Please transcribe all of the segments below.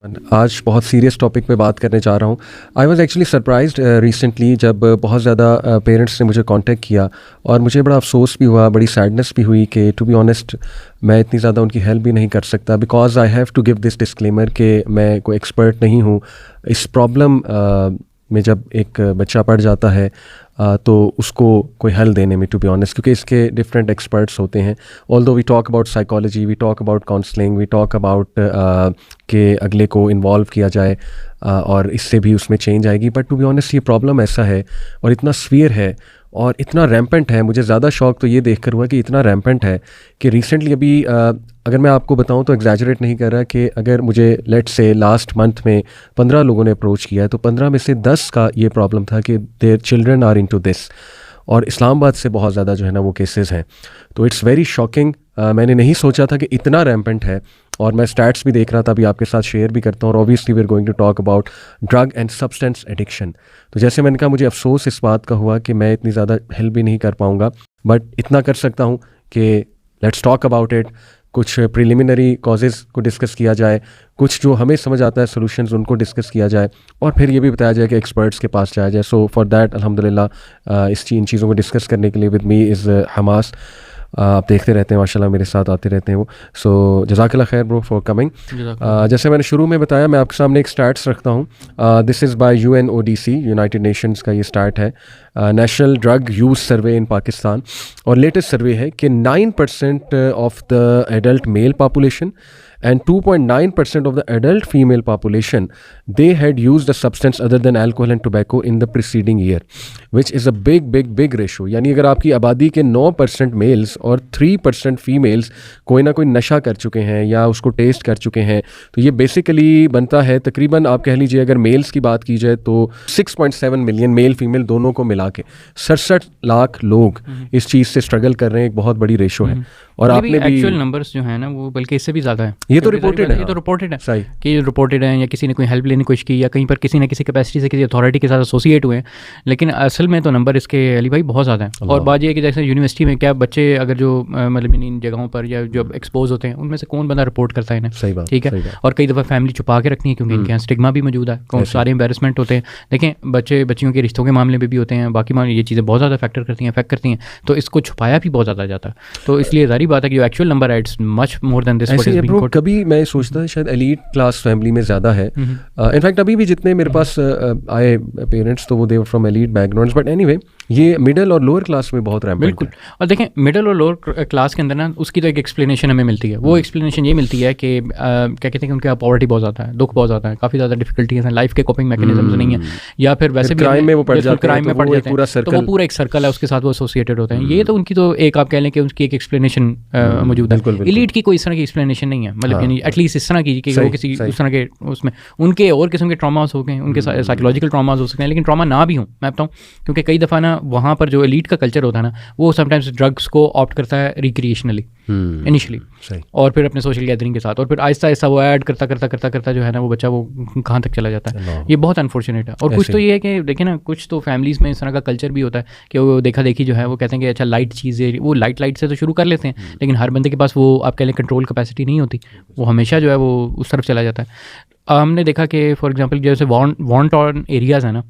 आज बहुत serious topic पे बात करने जा रहा हूँ। I was actually surprised recently जब बहुत ज़्यादा पेरेंट्स ने मुझे कांटेक्ट किया और मुझे बड़ा अफसोस भी हुआ, बड़ी सैडनेस भी हुई कि टू बी ऑनेस्ट मैं इतनी ज़्यादा उनकी हेल्प भी नहीं कर सकता because I have to give this disclaimer कि मैं कोई एक्सपर्ट नहीं हूँ इस प्रॉब्लम में। जब एक बच्चा पढ़ जाता है तो उसको कोई हल देने में, टू बी ऑनेस्ट, क्योंकि इसके डिफरेंट एक्सपर्ट्स होते हैं। Although we talk about psychology, we talk about counselling, we talk about कि अगले को इन्वॉल्व किया जाए और इससे भी उसमें चेंज आएगी। बट टू बी ऑनेस्ट ये प्रॉब्लम ऐसा है और इतना स्फीयर है और इतना रैम्पेंट है। मुझे ज़्यादा शौक तो ये देखकर हुआ कि इतना रैम्पेंट है कि रिसेंटली अभी अगर मैं आपको बताऊं तो एग्जैजरेट नहीं कर रहा कि अगर मुझे लेट्स से लास्ट मंथ में 15 लोगों ने अप्रोच किया है तो 15 में से 10 का ये प्रॉब्लम था कि their children are into this. और इस्लामाबाद से बहुत ज़्यादा जो है ना वो केसेस हैं। तो इट्स वेरी शॉकिंग। मैंने नहीं सोचा था कि इतना रैम्पेंट है और मैं स्टैट्स भी देख रहा था, अभी आपके साथ शेयर भी करता हूँ। और obviously we are going to talk about drug and substance addiction. तो जैसे मैंने कहा, मुझे अफसोस इस बात का हुआ कि मैं इतनी ज़्यादा हेल्प भी नहीं कर पाऊँगा, बट इतना कर सकता हूँ कि लेट्स टॉक अबाउट इट। कुछ प्रिलिमिनरी कॉजेज़ को डिस्कस किया जाए, कुछ जो हमें समझ आता है सॉल्यूशंस उनको डिस्कस किया जाए और फिर ये भी बताया जाए कि एक्सपर्ट्स के पास जाया जाए। सो फॉर दैट अल्हम्दुलिल्लाह इन चीज़ों को डिस्कस करने के लिए विद मी इज़ हमास। आप देखते रहते हैं माशाल्लाह, मेरे साथ आते रहते हैं वो। सो जज़ाकल्लाह खैर ब्रो फॉर कमिंग। जैसे मैंने शुरू में बताया, मैं आपके सामने एक स्टैट्स रखता हूँ। This is by UNODC, United Nations का ये स्टैट है, नेशनल ड्रग यूज़ सर्वे इन पाकिस्तान। और लेटेस्ट सर्वे है कि 9% of the adult mail population and 2.9% of the adult female population, they had used a substance other than alcohol and tobacco in the preceding year, which is a big ratio। यानी अगर आपकी आबादी के 9% mails और 3% females कोई ना कोई नशा कर चुके हैं या उसको टेस्ट कर चुके हैं, तो ये बेसिकली बनता है तकरीबन, आप कह लीजिए अगर मेल्स की बात की जाए तो 6.7 मिलियन मेल फीमेल दोनों को मिला के 67 लाख लोग इस चीज़ से स्ट्रगल कर रहे हैं। एक बहुत बड़ी रेशो है। और आपने भी एक्चुअल नंबर्स जो है ना वो बल्कि इससे भी ज़्यादा है। ये तो रिपोर्टेड है, ये तो रिपोर्टेड है सही कि रिपोर्टेड है, या किसी ने कोई हेल्प लेने की कोशिश की या कहीं पर किसी न किसी कैपेसिटी से किसी अथॉरिटी के साथ एसोसिएट हुए हैं, लेकिन असल में तो नंबर इसके अली भाई बहुत ज़्यादा है। और बात ये है कि जैसे यूनिवर्सिटी में क्या बच्चे अगर जो मतलब इन जगहों पर या जो एक्सपोज होते हैं उनमें से कौन बंदा रिपोर्ट करता है इन्हें, सही बात, ठीक है। और कई दफ़ा फैमिली छुपा के रखती है क्योंकि इनके यहाँ स्टिग्मा भी मौजूद है, कौन सारे एम्बेरसमेंट होते हैं। देखें, बच्चियों के रिश्तों के मामले में भी होते हैं, बाकी मामले ये चीज़ें बहुत ज़्यादा फैक्टर करती हैं, अफेक्ट करती हैं, तो इसको छुपाया भी बहुत ज़्यादा जाता है। तो इसलिए ज़ाहिर बात है कि जो एक्चुअल नंबर है it's much more than this. कभी मैं सोचता है शायद एलीट क्लास फैमिली में ज़्यादा है। इनफैक्ट अभी भी जितने मेरे पास आए पेरेंट्स तो वो they were from elite backgrounds, but anyway ये मिडिल और लोअर क्लास में बहुत रैम्पेंट। बिल्कुल। और देखें, मिडिल और लोअर क्लास के अंदर ना उसकी तो एक एक्सप्लेनेशन हमें मिलती है। वो एक्सप्लेनेशन ये मिलती है कि क्या कहते हैं कि उनके यहाँ पॉवर्टी बहुत ज़्यादा है, दुख बहुत ज़्यादा है, काफ़ी ज़्यादा डिफिकल्टीज हैं, लाइफ के कोपिंग मैकेनिज्म्स नहीं है, या फिर वैसे भी क्राइम में वो पड़ जाते हैं, तो वो पूरा एक सर्कल है, उसके साथ वो एसोसिएटेड होते हैं। ये तो उनकी तो एक आप कह लें कि उनकी एक एक्सप्लेनेशन मौजूद है। एलीट की कोई इस तरह की एक्सप्लेनेशन नहीं है, मतलब यानी एटलीस्ट इस तरह की कि वो किसी उस तरह के उसमें उनके और किस्म के ट्रॉमास हो गए, उनके साइकोलॉजिकल ट्रॉमास हो सकते हैं, लेकिन ट्रॉमा ना भी हो, मैं बताऊँ, क्योंकि कई दफ़ा ना वहाँ पर जो एलीट का कल्चर होता है ना वो समटाइम्स ड्रग्स को ऑप्ट करता है रिक्रिएशनली इनिशियली, और फिर अपने सोशल गैदरिंग के साथ, और फिर आहिस्ता आहिस्ता वो ऐड करता जो है ना वो बच्चा वो कहाँ तक चला जाता है। ये बहुत अनफॉर्चुनेट है। और कुछ तो ये है कि देखिए ना, कुछ तो फैमिलीज़ में इस तरह का कल्चर भी होता है कि वो देखा देखी जो है वो कहते हैं कि अच्छा लाइट चीज़ें, वो लाइट से तो शुरू कर लेते हैं, लेकिन हर बंदे के पास वो आप कह लें कंट्रोल कैपेसिटी नहीं होती, वो हमेशा जो है वो उस तरफ चला जाता है। हमने देखा कि फॉर एग्जांपल जैसे वॉन्ट ऑन एरियाज़ है ना,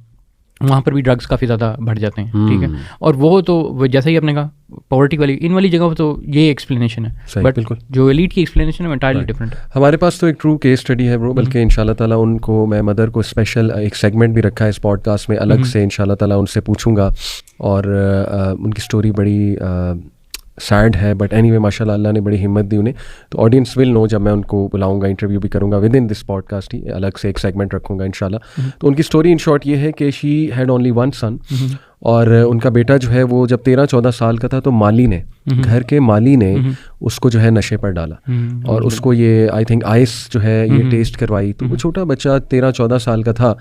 वहाँ पर भी ड्रग्स काफ़ी ज़्यादा बढ़ जाते हैं, ठीक है। और वो तो जैसा ही आपने कहा पॉवर्टी वाली इन वाली जगह पर तो ये एक्सप्लेनेशन है, बट बिल्कुल जो एलीट की एक्सप्लेनेशन है एंटायरली डिफरेंट है। हमारे पास तो एक ट्रू केस स्टडी है ब्रो, बल्कि इंशाल्लाह ताला उनको मैं मदर को स्पेशल एक सेगमेंट भी रखा है इस पॉडकास्ट में, अलग से इंशाल्लाह ताला उनसे पूछूंगा। और उनकी स्टोरी बड़ी सैड है, बट एनीवे माशाल्लाह अल्लाह ने बड़ी हिम्मत दी उन्हें। तो ऑडियंस विल नो जब मैं उनको बुलाऊंगा, इंटरव्यू भी करूंगा विद इन दिस पॉडकास्ट ही, अलग से एक सेगमेंट रखूंगा इंशाल्लाह। तो उनकी स्टोरी इन शॉर्ट ये है कि शी हैड ओनली वन सन, और उनका बेटा जो है वो जब 13-14 साल का था तो माली ने, घर के माली ने उसको जो है नशे पर डाला और उसको ये आई थिंक आइस जो है ये टेस्ट करवाई। तो वो छोटा बच्चा 13-14 साल का था,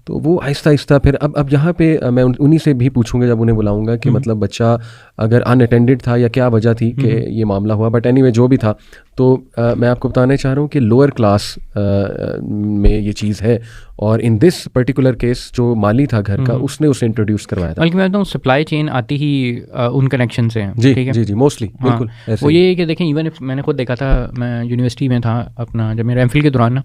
तो वो आहिस्ता आहिस्ता फिर अब यहाँ पे मैं उन्हीं से भी पूछूंगा जब उन्हें बुलाऊंगा कि मतलब बच्चा अगर अनअटेंडेड था या क्या वजह थी कि ये मामला हुआ। बट एनीवे जो भी था, तो मैं आपको बताना चाह रहा हूँ कि लोअर क्लास में ये चीज़ है, और इन दिस पर्टिकुलर केस जो माली था घर का, उसने उसे इंट्रोड्यूस करवाया था। बल्कि मैं बताऊँ सप्लाई चेन आती ही उन कनेक्शन से है, जी, ठीक है? जी मोस्टली बिल्कुल वो ये है कि देखें, इवन मैंने खुद देखा था, मैं यूनिवर्सिटी में था अपना जब मेरा एमफिल के दौरान ना,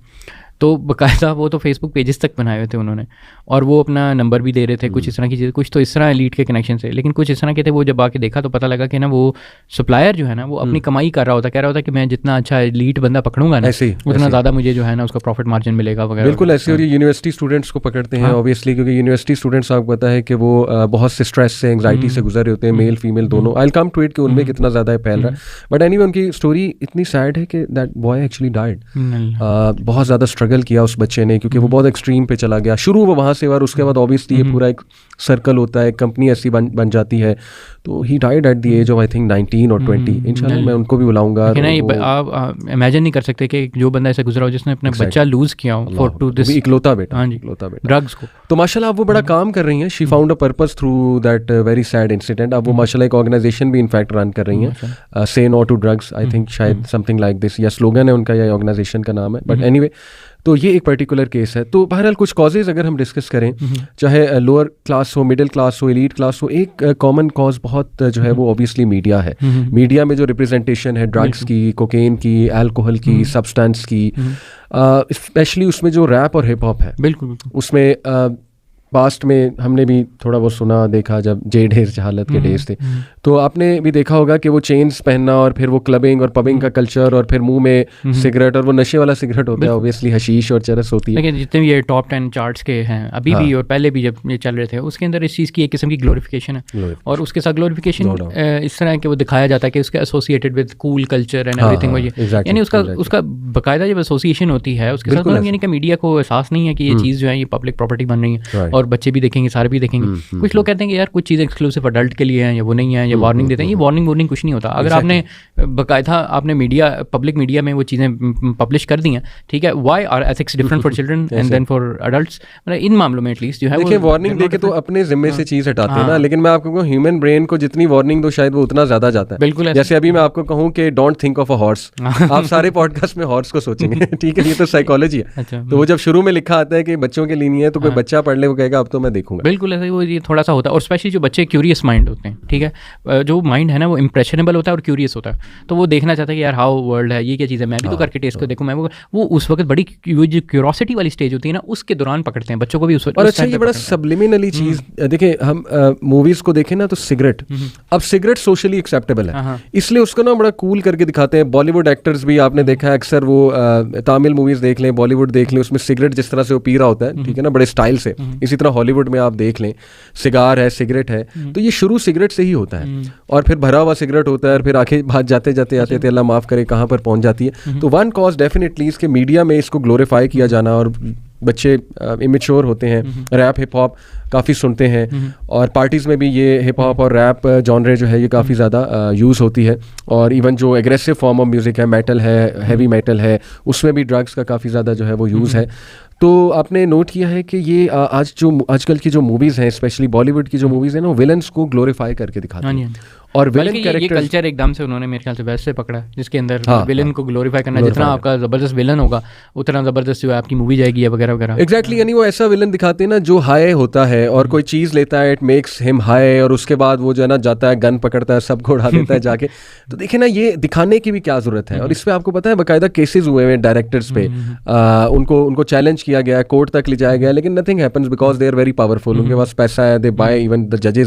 तो बाकायदा वो तो फेसबुक पेजेस तक बनाए हुए थे उन्होंने, और वो अपना नंबर भी दे रहे थे, कुछ इस तरह की चीज़ें, कुछ तो इस तरह एलीट के कनेक्शन से, लेकिन कुछ इस तरह के थे। वो जब आके देखा तो पता लगा कि ना वो सप्लायर जो है ना वो अपनी कमाई कर रहा होता, कह रहा होता कि मैं जितना अच्छा एलीट बंदा पकड़ूंगा ना उतना ज़्यादा मुझे जो है ना उसका प्रॉफिट मार्जिन मिलेगा वगैरह। बिल्कुल ऐसे। और ये यूनिवर्सिटी स्टूडेंट्स को पकड़ते हैं ऑब्वियसली, क्योंकि यूनिवर्सिटी स्टूडेंट्स आपको पता है कि वो बहुत से स्ट्रेस से, एंग्जाइटी से गुजर रहे होते हैं, मेल फीमेल दोनों। I will come to it कि उनमें कितना ज़्यादा फैल रहा है, बट एनीवे उनकी स्टोरी इतनी सैड है कि दैट बॉय एक्चुअली डाइड। बहुत ज़्यादा स्ट्रगल किया उस बच्चे ने, क्योंकि वो बहुत एक्सट्रीम पे चला गया। शुरू वो वहाँ से, और उसके बाद ऑब्वियसली ये पूरा एक सर्कल होता है, कंपनी ऐसी बन जाती है। तो he died at the age of I think 19 और 20। इंशाल्लाह मैं उनको भी बुलाऊंगा। आप इमेजिन नहीं कर सकते कि जो बंदा ऐसा गुजरा हो जिसने अपना बच्चा लूज किया हो फॉर टू दिस इकलौता बेटा, हाँ जी, इकलौता बेटा, ड्रग्स को। तो माशाल्लाह आप वो बड़ा काम कर रही हैं। She found a purpose through that very sad incident. अब वो माशाल्लाह एक ऑर्गेनाइजेशन भी इनफैक्ट रन कर रही हैं, say no to drugs, I think शायद समथिंग लाइक दिस, या स्लोगन है उनका या ऑर्गेनाइजेशन का नाम है, बट एनीवे तो ये एक पर्टिकुलर केस है। तो बहरहाल कुछ कॉजेज़ अगर हम डिस्कस करें, चाहे लोअर क्लास हो, मिडिल क्लास हो, एलीट क्लास हो, एक कॉमन कॉज बहुत जो है वो ऑब्वियसली मीडिया है। मीडिया में जो रिप्रेजेंटेशन है ड्रग्स की, कोकेन की, अल्कोहल की, सब्सटेंस की, स्पेशली उसमें जो रैप और हिप हॉप है, बिल्कुल उसमें पास्ट में हमने भी थोड़ा बहुत सुना देखा, जब जे ढेर जहालत के डेज थे, तो आपने भी देखा होगा कि वो चेन्स पहनना और फिर वो क्लबिंग और पबिंग का कल्चर, और फिर मुंह में सिगरेट, और वो नशे वाला सिगरेट होता है ऑब्वियसली, हशीश और चरस होती है। लेकिन जितने भी ये टॉप 10 चार्ट्स के हैं अभी भी और पहले भी जब ये चल रहे थे, उसके अंदर इस चीज़ की एक किस्म की ग्लोरिफिकेशन है, और उसके साथ ग्लोरिफिकेशन इस तरह के वो दिखाया जाता है कि उसके associated with cool culture and everything, यानी उसका बाकायदा जब एसोसिएशन होती है उसके साथ, मतलब यानी कि मीडिया को एहसास नहीं है कि ये चीज़ जो है ये पब्लिक प्रॉपर्टी बन रही है और बच्चे भी देखेंगे, सारे भी देखेंगे। कुछ लोग कहते हैं कि यार कुछ चीज़ें एक्सक्लूसिव अडल्ट के लिए हैं या वो नहीं है, या वार्निंग देते हैं। ये वार्निंग कुछ नहीं होता। अगर आपने बाकायदा आपने मीडिया, पब्लिक मीडिया में वो चीज़ें पब्लिश कर दी हैं, ठीक है, why are ethics different for children and then for adults, मतलब इन मामलों में एटलीस्ट जो है देखिए वार्निंग देके तो अपने जिम्मे से चीज़ हटाते हैं ना, लेकिन मैं आपको कहूँ ह्यूमन ब्रेन को जितनी वार्निंग दो शायद वो उतना ज़्यादा जाता है। बिल्कुल, जैसे अभी मैं आपको कहूँ कि don't think of a horse, आप सारे पॉडकास्ट में हॉर्स को सोचेंगे, ठीक है, ये तो साइकोलॉजी है। तो वो जब शुरू में लिखा आता है कि बच्चों के लिए नहीं है, तो कोई बच्चा पढ़ ले, वो कहेगा अब तो मैं देखूंगा। बिल्कुल ऐसा ही वो ये थोड़ा सा होता है, और स्पेशली जो बच्चे क्यूरियस माइंड होते हैं, ठीक है, जो माइंड है ना वो इम्प्रेशनेबल होता है और क्यूरियस होता है, तो वो देखना चाहता है कि यार हाउ वर्ल्ड है, ये क्या चीज़ है, मैं भी तो करके टेस्ट को देखूँ। मैं वो उस वक्त बड़ी जो क्यूरोसिटी वाली स्टेज होती है ना, उसके दौरान पकड़ते हैं बच्चों को भी उस वक्त। और अच्छा ये बड़ा सब्लिमिनली चीज़ देखिए, हम मूवीज़ को देखें ना तो सिगरेट, अब सिगरेट सोशली एक्सेप्टेबल है, इसलिए उसको ना बड़ा कूल करके दिखाते हैं। बॉलीवुड एक्टर्स भी आपने देखा है अक्सर, वो तमिल मूवीज़ देख लें, बॉलीवुड देख लें, उसमें सिगरेट जिस तरह से वो पी रहा होता है, ठीक है ना, बड़े स्टाइल से। इसी तरह हॉलीवुड में आप देख लें, सिगार है, सिगरेट है, तो ये शुरू सिगरेट से ही होता है, और फिर भरा हुआ सिगरेट होता है, और फिर आखिर बात जाते जाते अल्लाह माफ़ करे कहाँ पर पहुँच जाती है। तो वन कॉज डेफिनेटली इसके मीडिया में इसको ग्लोरीफाई किया जाना, और बच्चे इमेच्योर होते हैं, रैप हिप हॉप काफ़ी सुनते हैं, और पार्टीज़ में भी ये हिप हॉप और रैप जॉनरे जो है ये काफ़ी ज़्यादा यूज़ होती है। और इवन जो एग्रेसिव फॉर्म ऑफ म्यूज़िक है, मेटल है, हैवी मेटल है, उसमें भी ड्रग्स का काफ़ी ज़्यादा जो है वो यूज़ है। तो आपने नोट किया है कि ये आजकल की जो मूवीज़ हैं, स्पेशली बॉलीवुड की जो मूवीज़ हैं ना, वो विलन्स को ग्लोरीफाई करके दिखाती हैं, और विलन कैरेक्टर, ये कल्चर एकदम से उन्होंने मेरे ख्याल से वैसे पकड़ा है जिसके अंदर विलन को ग्लोरीफाई करना, जितना आपका ज़बरदस्त विलन होगा उतना ज़बरदस्त जो है आपकी मूवी जाएगी या वगैरह वगैरह। एग्जैक्टली, यानी वो ऐसा विलन दिखाते हैं ना जो हाई होता है, और कोई चीज़ लेता है, इट मेक्स हिम हाई, और उसके बाद वो जो है ना जाता है, गन पकड़ता है, सबको उड़ा देता है जाके। तो देखिए ना, ये दिखाने की भी क्या ज़रूरत है। और इस पर आपको पता है बाकायदा केसेस हुए हैं डायरेक्टर्स पे, उनको चैलेंज किया गया है, कोर्ट तक ले जाया गया, लेकिन nothing happens because they are very powerful, उनके पास पैसा है, दे बाय, इवन द जजेस